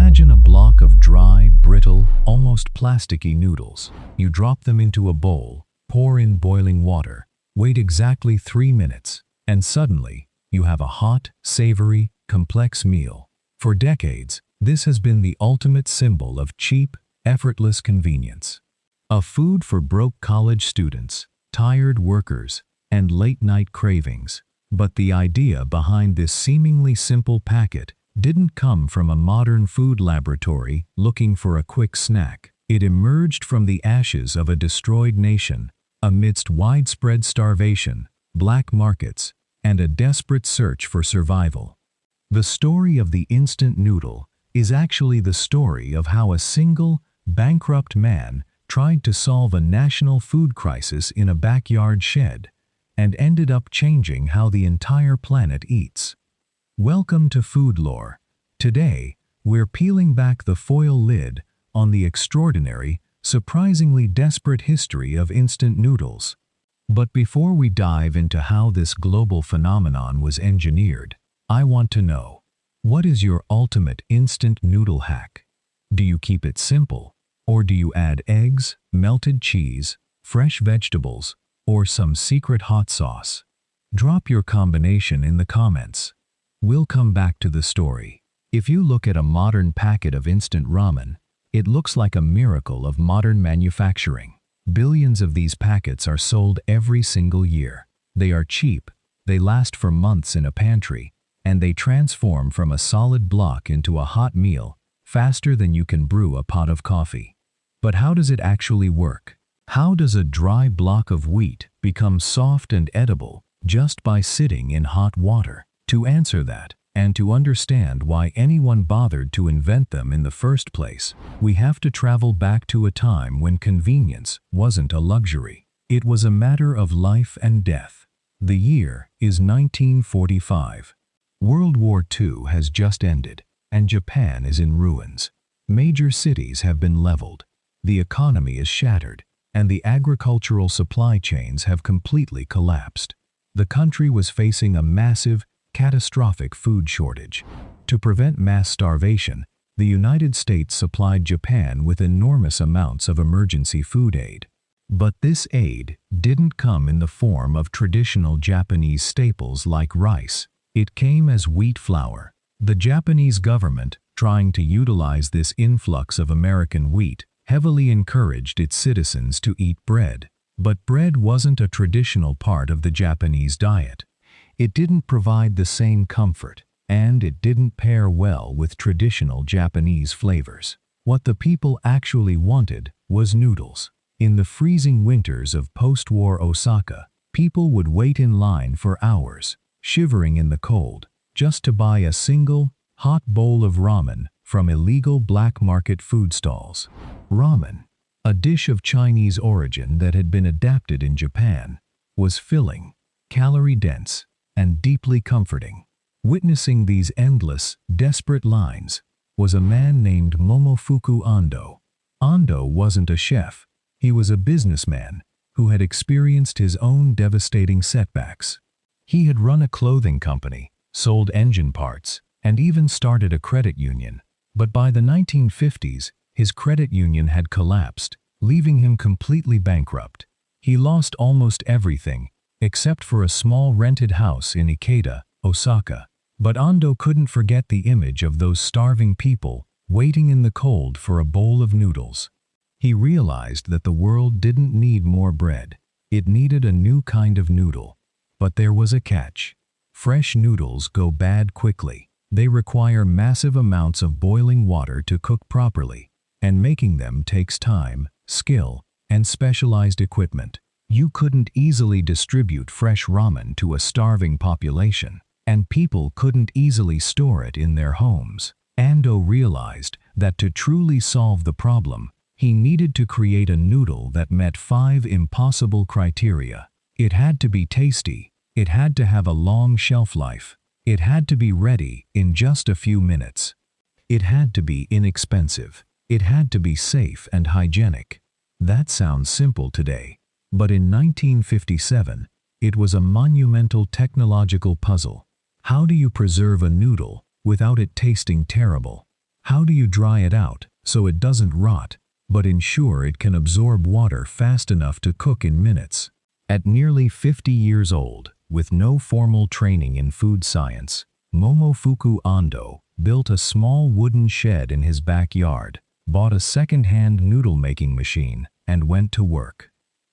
Imagine a block of dry, brittle, almost plasticky noodles. You drop them into a bowl, pour in boiling water, wait exactly 3 minutes, and suddenly, you have a hot, savory, complex meal. For decades, this has been the ultimate symbol of cheap, effortless convenience. A food for broke college students, tired workers, and late-night cravings. But the idea behind this seemingly simple packet didn't come from a modern food laboratory looking for a quick snack. It emerged from the ashes of a destroyed nation, amidst widespread starvation, black markets, and a desperate search for survival. The story of the instant noodle is actually the story of how a single, bankrupt man tried to solve a national food crisis in a backyard shed, and ended up changing how the entire planet eats. Welcome to Food Lore. Today, we're peeling back the foil lid on the extraordinary, surprisingly desperate history of instant noodles. But before we dive into how this global phenomenon was engineered, I want to know, what is your ultimate instant noodle hack? Do you keep it simple, or do you add eggs, melted cheese, fresh vegetables, or some secret hot sauce? Drop your combination in the comments. We'll come back to the story. If you look at a modern packet of instant ramen, it looks like a miracle of modern manufacturing. Billions of these packets are sold every single year. They are cheap, they last for months in a pantry, and they transform from a solid block into a hot meal faster than you can brew a pot of coffee. But how does it actually work? How does a dry block of wheat become soft and edible just by sitting in hot water? To answer that, and to understand why anyone bothered to invent them in the first place, we have to travel back to a time when convenience wasn't a luxury. It was a matter of life and death. The year is 1945. World War II has just ended, and Japan is in ruins. Major cities have been leveled, the economy is shattered, and the agricultural supply chains have completely collapsed. The country was facing a massive, catastrophic food shortage. To prevent mass starvation, the United States supplied Japan with enormous amounts of emergency food aid. But this aid didn't come in the form of traditional Japanese staples like rice. It came as wheat flour. The Japanese government, trying to utilize this influx of American wheat, heavily encouraged its citizens to eat bread. But bread wasn't a traditional part of the Japanese diet. It didn't provide the same comfort, and it didn't pair well with traditional Japanese flavors. What the people actually wanted was noodles. In the freezing winters of post-war Osaka, people would wait in line for hours, shivering in the cold, just to buy a single, hot bowl of ramen from illegal black market food stalls. Ramen, a dish of Chinese origin that had been adapted in Japan, was filling, calorie-dense, and deeply comforting. Witnessing these endless, desperate lines was a man named Momofuku Ando. Ando wasn't a chef. He was a businessman who had experienced his own devastating setbacks. He had run a clothing company, sold engine parts, and even started a credit union. But by the 1950s, his credit union had collapsed, leaving him completely bankrupt. He lost almost everything, except for a small rented house in Ikeda, Osaka. But Ando couldn't forget the image of those starving people waiting in the cold for a bowl of noodles. He realized that the world didn't need more bread. It needed a new kind of noodle. But there was a catch. Fresh noodles go bad quickly. They require massive amounts of boiling water to cook properly, and making them takes time, skill, and specialized equipment. You couldn't easily distribute fresh ramen to a starving population, and people couldn't easily store it in their homes. Ando realized that to truly solve the problem, he needed to create a noodle that met 5 impossible criteria. It had to be tasty, it had to have a long shelf life, it had to be ready in just a few minutes, it had to be inexpensive, it had to be safe and hygienic. That sounds simple today. But in 1957, it was a monumental technological puzzle. How do you preserve a noodle without it tasting terrible? How do you dry it out so it doesn't rot, but ensure it can absorb water fast enough to cook in minutes? At nearly 50 years old, with no formal training in food science, Momofuku Ando built a small wooden shed in his backyard, bought a second-hand noodle-making machine, and went to work.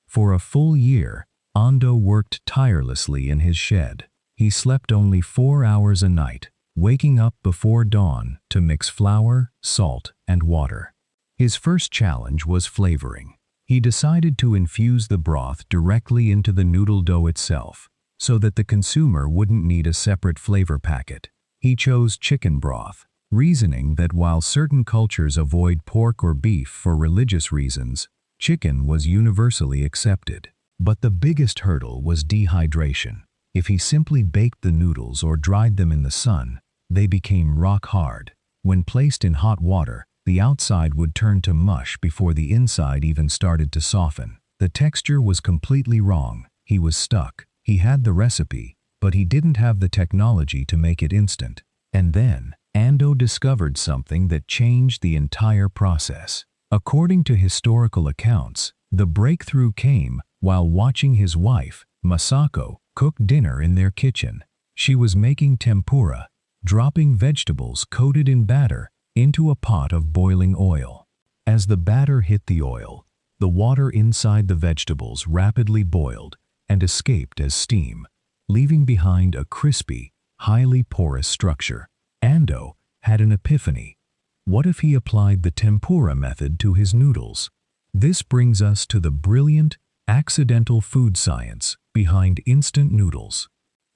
For a full year, Ando worked tirelessly in his shed. He slept only 4 hours a night, waking up before dawn to mix flour, salt, and water. His first challenge was flavoring. He decided to infuse the broth directly into the noodle dough itself, so that the consumer wouldn't need a separate flavor packet. He chose chicken broth, reasoning that while certain cultures avoid pork or beef for religious reasons, chicken was universally accepted. But the biggest hurdle was dehydration. If he simply baked the noodles or dried them in the sun, they became rock hard. When placed in hot water, the outside would turn to mush before the inside even started to soften. The texture was completely wrong. He was stuck. He had the recipe, but he didn't have the technology to make it instant. And then, Ando discovered something that changed the entire process. According to historical accounts, the breakthrough came while watching his wife, Masako, cook dinner in their kitchen. She was making tempura, dropping vegetables coated in batter into a pot of boiling oil. As the batter hit the oil, the water inside the vegetables rapidly boiled and escaped as steam, leaving behind a crispy, highly porous structure. Ando had an epiphany. What if he applied the tempura method to his noodles? This brings us to the brilliant, accidental food science behind instant noodles.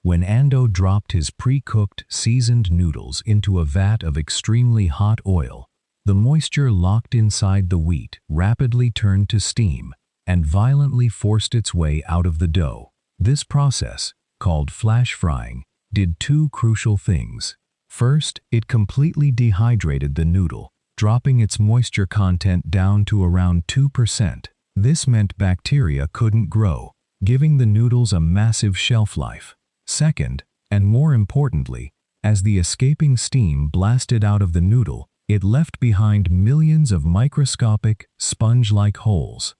When Ando dropped his pre-cooked, seasoned noodles into a vat of extremely hot oil, the moisture locked inside the wheat rapidly turned to steam and violently forced its way out of the dough. This process, called flash frying, did two crucial things. First, it completely dehydrated the noodle, dropping its moisture content down to around 2%. This meant bacteria couldn't grow, giving the noodles a massive shelf life. Second, and more importantly, as the escaping steam blasted out of the noodle, it left behind millions of microscopic, sponge-like holes.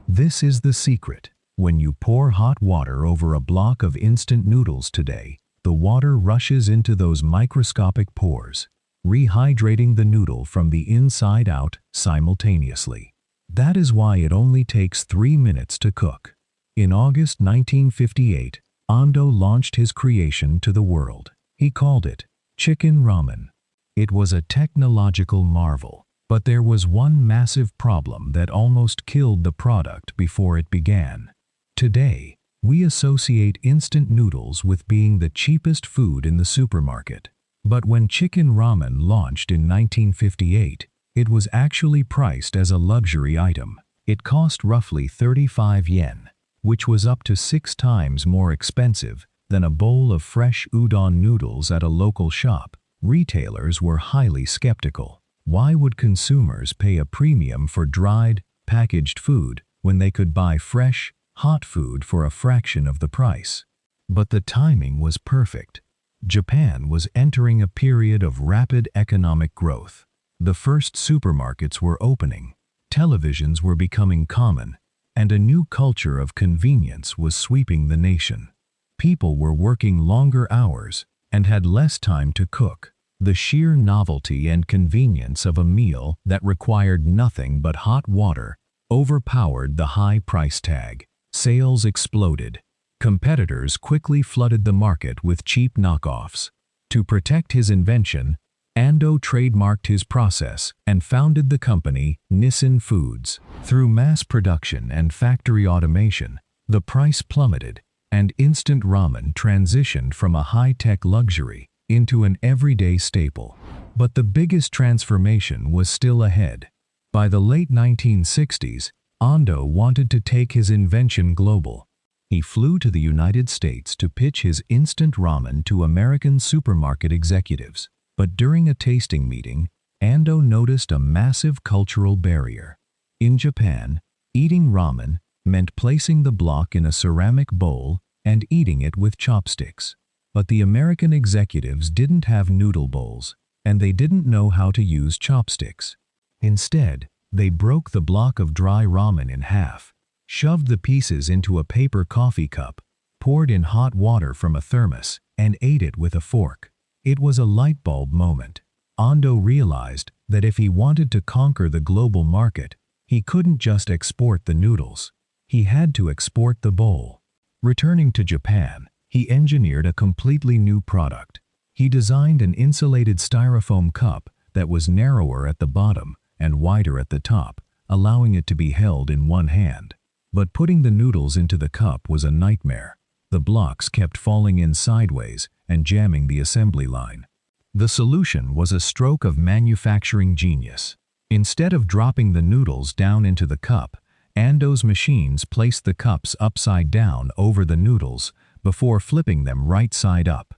This is the secret. When you pour hot water over a block of instant noodles today, the water rushes into those microscopic pores, rehydrating the noodle from the inside out simultaneously. That is why it only takes 3 minutes to cook. In August 1958, Ando launched his creation to the world. He called it chicken ramen. It was a technological marvel, but there was one massive problem that almost killed the product before it began. Today, we associate instant noodles with being the cheapest food in the supermarket. But when chicken ramen launched in 1958, it was actually priced as a luxury item. It cost roughly 35 yen, which was up to 6 times more expensive than a bowl of fresh udon noodles at a local shop. Retailers were highly skeptical. Why would consumers pay a premium for dried, packaged food when they could buy fresh, hot food for a fraction of the price? But the timing was perfect. Japan was entering a period of rapid economic growth. The first supermarkets were opening, televisions were becoming common, and a new culture of convenience was sweeping the nation. People were working longer hours and had less time to cook. The sheer novelty and convenience of a meal that required nothing but hot water overpowered the high price tag. Sales exploded. Competitors quickly flooded the market with cheap knockoffs. To protect his invention, Ando trademarked his process and founded the company Nissin Foods. Through mass production and factory automation, the price plummeted, and instant ramen transitioned from a high-tech luxury into an everyday staple. But the biggest transformation was still ahead. By the late 1960s, Ando wanted to take his invention global. He flew to the United States to pitch his instant ramen to American supermarket executives. But during a tasting meeting, Ando noticed a massive cultural barrier. In Japan, eating ramen meant placing the block in a ceramic bowl and eating it with chopsticks. But the American executives didn't have noodle bowls. and they didn't know how to use chopsticks. Instead, they broke the block of dry ramen in half, shoved the pieces into a paper coffee cup, poured in hot water from a thermos, and ate it with a fork. It was a light bulb moment. Ando realized that if he wanted to conquer the global market, he couldn't just export the noodles. He had to export the bowl. Returning to Japan, he engineered a completely new product. He designed an insulated styrofoam cup that was narrower at the bottom and wider at the top, allowing it to be held in one hand. But putting the noodles into the cup was a nightmare. The blocks kept falling in sideways and jamming the assembly line. The solution was a stroke of manufacturing genius. Instead of dropping the noodles down into the cup, Ando's machines placed the cups upside down over the noodles before flipping them right side up.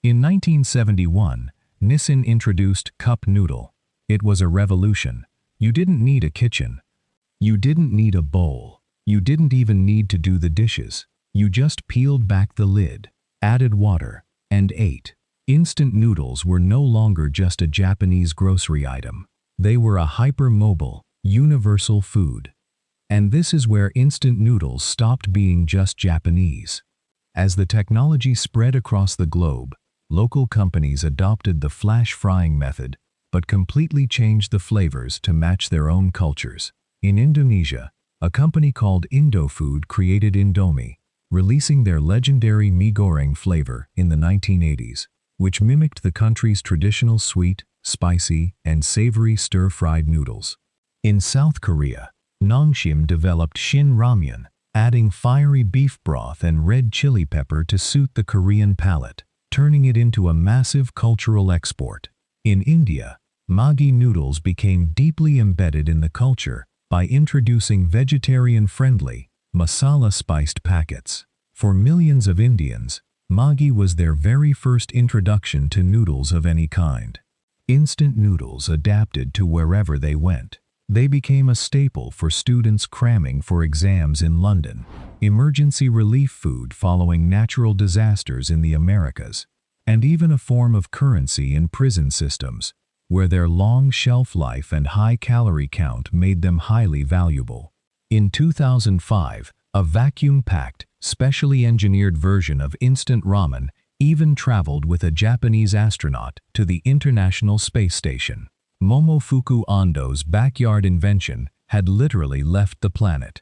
In 1971, Nissin introduced Cup Noodle. It was a revolution. You didn't need a kitchen. You didn't need a bowl. You didn't even need to do the dishes. You just peeled back the lid, added water, and ate. Instant noodles were no longer just a Japanese grocery item. They were a hyper-mobile, universal food. And this is where instant noodles stopped being just Japanese. As the technology spread across the globe, local companies adopted the flash frying method, but completely changed the flavors to match their own cultures. In Indonesia, a company called Indofood created Indomie, releasing their legendary mie goreng flavor in the 1980s, which mimicked the country's traditional sweet, spicy, and savory stir-fried noodles. In South Korea, Nongshim developed Shin Ramyun, adding fiery beef broth and red chili pepper to suit the Korean palate, turning it into a massive cultural export. In India, Maggi noodles became deeply embedded in the culture by introducing vegetarian-friendly, masala-spiced packets. For millions of Indians, Maggi was their very first introduction to noodles of any kind. Instant noodles adapted to wherever they went. They became a staple for students cramming for exams in London, emergency relief food following natural disasters in the Americas, and even a form of currency in prison systems, where their long shelf life and high calorie count made them highly valuable. In 2005, a vacuum-packed, specially engineered version of instant ramen even traveled with a Japanese astronaut to the International Space Station. Momofuku Ando's backyard invention had literally left the planet.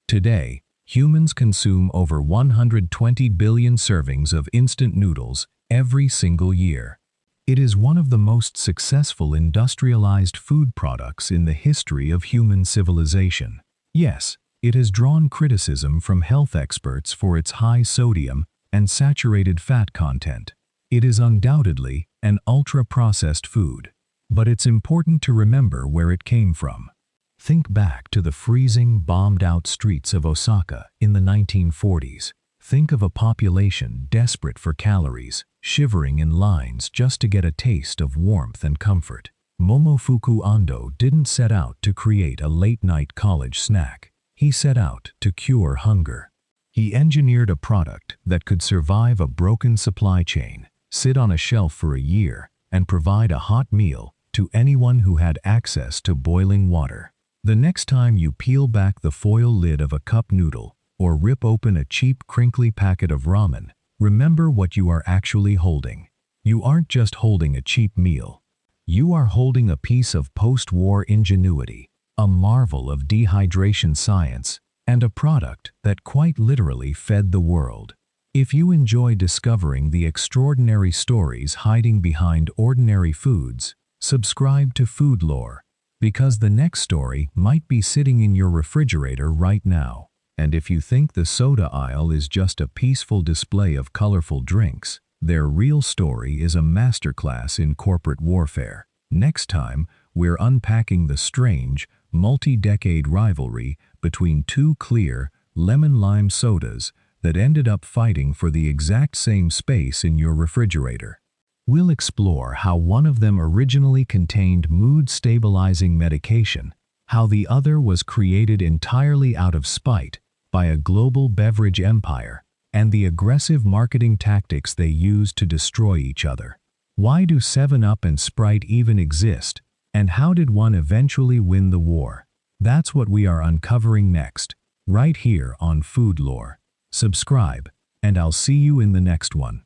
Today, humans consume over 120 billion servings of instant noodles every single year. It is one of the most successful industrialized food products in the history of human civilization. Yes, it has drawn criticism from health experts for its high sodium and saturated fat content. It is undoubtedly an ultra-processed food, but it's important to remember where it came from. Think back to the freezing, bombed-out streets of Osaka in the 1940s. Think of a population desperate for calories, shivering in lines just to get a taste of warmth and comfort. Momofuku Ando didn't set out to create a late-night college snack. He set out to cure hunger. He engineered a product that could survive a broken supply chain, sit on a shelf for a year, and provide a hot meal to anyone who had access to boiling water. The next time you peel back the foil lid of a cup noodle or rip open a cheap, crinkly packet of ramen, remember what you are actually holding. You aren't just holding a cheap meal. You are holding a piece of post-war ingenuity, a marvel of dehydration science, and a product that quite literally fed the world. If you enjoy discovering the extraordinary stories hiding behind ordinary foods, subscribe to Food Lore, because the next story might be sitting in your refrigerator right now. And if you think the soda aisle is just a peaceful display of colorful drinks, their real story is a masterclass in corporate warfare. Next time, we're unpacking the strange, multi-decade rivalry between two clear, lemon-lime sodas that ended up fighting for the exact same space in your refrigerator. We'll explore how one of them originally contained mood-stabilizing medication, how the other was created entirely out of spite by a global beverage empire, and the aggressive marketing tactics they used to destroy each other. Why do 7-Up and Sprite even exist? And how did one eventually win the war? That's what we are uncovering next, right here on Food Lore. Subscribe, and I'll see you in the next one.